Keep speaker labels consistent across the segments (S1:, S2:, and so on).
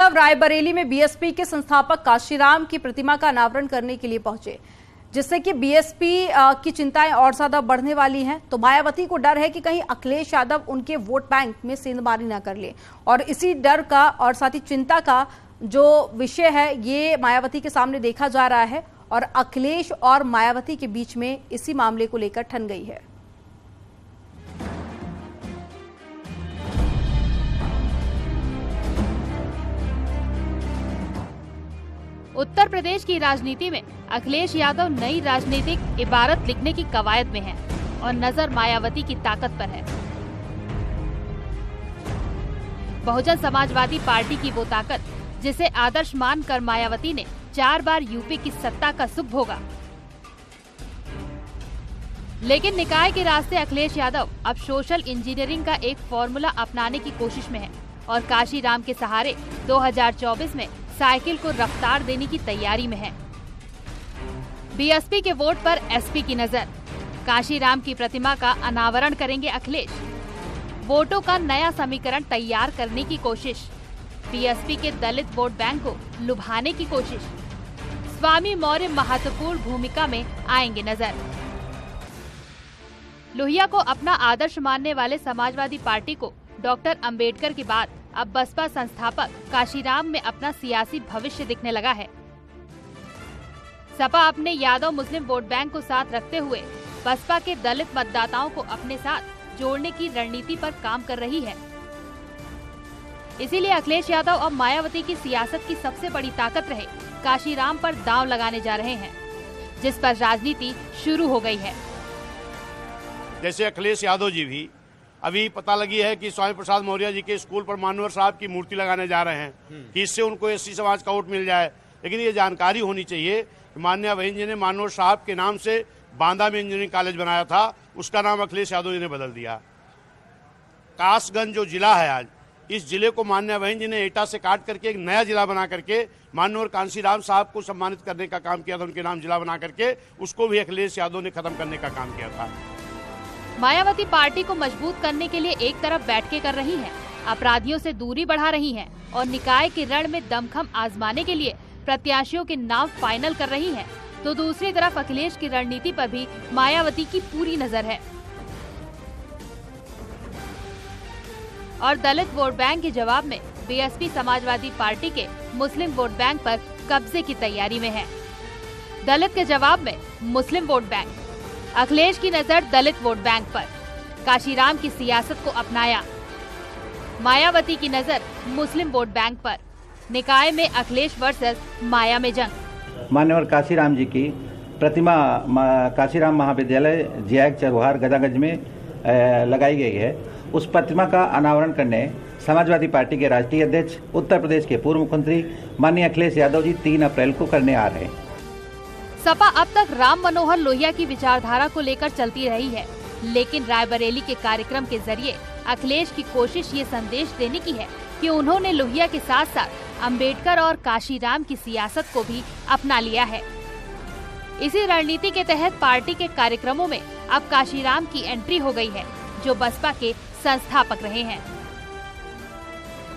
S1: रायबरेली में बीएसपी के संस्थापक काशीराम की प्रतिमा का अनावरण करने के लिए पहुंचे, जिससे कि बीएसपी की चिंताएं और ज्यादा बढ़ने वाली हैं। तो मायावती को डर है कि कहीं अखिलेश यादव उनके वोट बैंक में सेंधमारी ना कर ले, और इसी डर का और साथ ही चिंता का जो विषय है ये मायावती के सामने देखा जा रहा है, और अखिलेश और मायावती के बीच में इसी मामले को लेकर ठन गई है।
S2: उत्तर प्रदेश की राजनीति में अखिलेश यादव नई राजनीतिक इबारत लिखने की कवायद में हैं और नजर मायावती की ताकत पर है। बहुजन समाजवादी पार्टी की वो ताकत जिसे आदर्श मानकर मायावती ने 4 बार यूपी की सत्ता का सुख भोगा। लेकिन निकाय के रास्ते अखिलेश यादव अब सोशल इंजीनियरिंग का एक फॉर्मूला अपनाने की कोशिश में है और काशीराम के सहारे 2024 में साइकिल को रफ्तार देने की तैयारी में है। बीएसपी के वोट पर एसपी की नजर, काशीराम की प्रतिमा का अनावरण करेंगे अखिलेश। वोटों का नया समीकरण तैयार करने की कोशिश, बीएसपी के दलित वोट बैंक को लुभाने की कोशिश। स्वामी मौर्य महत्वपूर्ण भूमिका में आएंगे नजर। लोहिया को अपना आदर्श मानने वाले समाजवादी पार्टी को डॉक्टर अंबेडकर के बाद अब बसपा संस्थापक काशीराम में अपना सियासी भविष्य दिखने लगा है। सपा अपने यादव मुस्लिम वोट बैंक को साथ रखते हुए बसपा के दलित मतदाताओं को अपने साथ जोड़ने की रणनीति पर काम कर रही है। इसीलिए अखिलेश यादव अब मायावती की सियासत की सबसे बड़ी ताकत रहे काशीराम पर दांव लगाने जा रहे हैं, जिस पर राजनीति शुरू हो गई है।
S3: जैसे अखिलेश यादव जी भी अभी पता लगी है कि स्वामी प्रसाद मौर्य जी के स्कूल पर मानवर साहब की मूर्ति लगाने जा रहे हैं कि इससे उनको एससी समाज का वोट मिल जाए। लेकिन ये जानकारी होनी चाहिए कि माननीय बहन जी ने मानवर साहब के नाम से बांदा में इंजीनियरिंग कॉलेज बनाया था, उसका नाम अखिलेश यादव जी ने बदल दिया। कासगंज जो जिला है आज, इस जिले को माननीय बहन जी ने एटा से काट करके एक नया जिला बना करके मानवर कांशीराम साहब को सम्मानित करने का काम किया था। उनके नाम जिला बना करके उसको भी अखिलेश यादव ने खत्म करने का काम किया था।
S2: मायावती पार्टी को मजबूत करने के लिए एक तरफ बैठकें कर रही हैं, अपराधियों से दूरी बढ़ा रही हैं और निकाय के रण में दमखम आजमाने के लिए प्रत्याशियों के नाम फाइनल कर रही हैं, तो दूसरी तरफ अखिलेश की रणनीति पर भी मायावती की पूरी नजर है। और दलित वोट बैंक के जवाब में बीएसपी समाजवादी पार्टी के मुस्लिम वोट बैंक पर कब्जे की तैयारी में है। दलित के जवाब में मुस्लिम वोट बैंक, अखिलेश की नजर दलित वोट बैंक पर, काशीराम की सियासत को अपनाया। मायावती की नजर मुस्लिम वोट बैंक पर, निकाय में अखिलेश वर्सेस माया में जंग।
S4: मान्यवर काशीराम जी की प्रतिमा काशीराम महाविद्यालय जियाक चरवार गदागंज में लगाई गई है। उस प्रतिमा का अनावरण करने समाजवादी पार्टी के राष्ट्रीय अध्यक्ष उत्तर प्रदेश के पूर्व मुख्यमंत्री माननीय अखिलेश यादव जी 3 अप्रैल को करने आ रहे हैं।
S2: सपा अब तक राम मनोहर लोहिया की विचारधारा को लेकर चलती रही है, लेकिन रायबरेली के कार्यक्रम के जरिए अखिलेश की कोशिश ये संदेश देने की है कि उन्होंने लोहिया के साथ साथ अंबेडकर और काशीराम की सियासत को भी अपना लिया है। इसी रणनीति के तहत पार्टी के कार्यक्रमों में अब काशीराम की एंट्री हो गई है, जो बसपा के संस्थापक रहे हैं।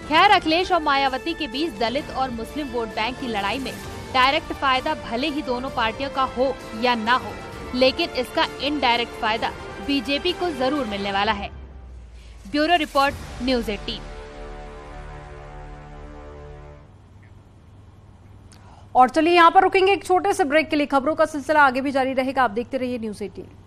S2: खैर, अखिलेश और मायावती के बीच दलित और मुस्लिम वोट बैंक की लड़ाई में डायरेक्ट फायदा भले ही दोनों पार्टियों का हो या ना हो, लेकिन इसका इनडायरेक्ट फायदा बीजेपी को जरूर मिलने वाला है। Bureau report, news 18।
S1: और चलिए यहाँ पर रुकेंगे एक छोटे से ब्रेक के लिए। खबरों का सिलसिला आगे भी जारी रहेगा, आप देखते रहिए न्यूज़ 18।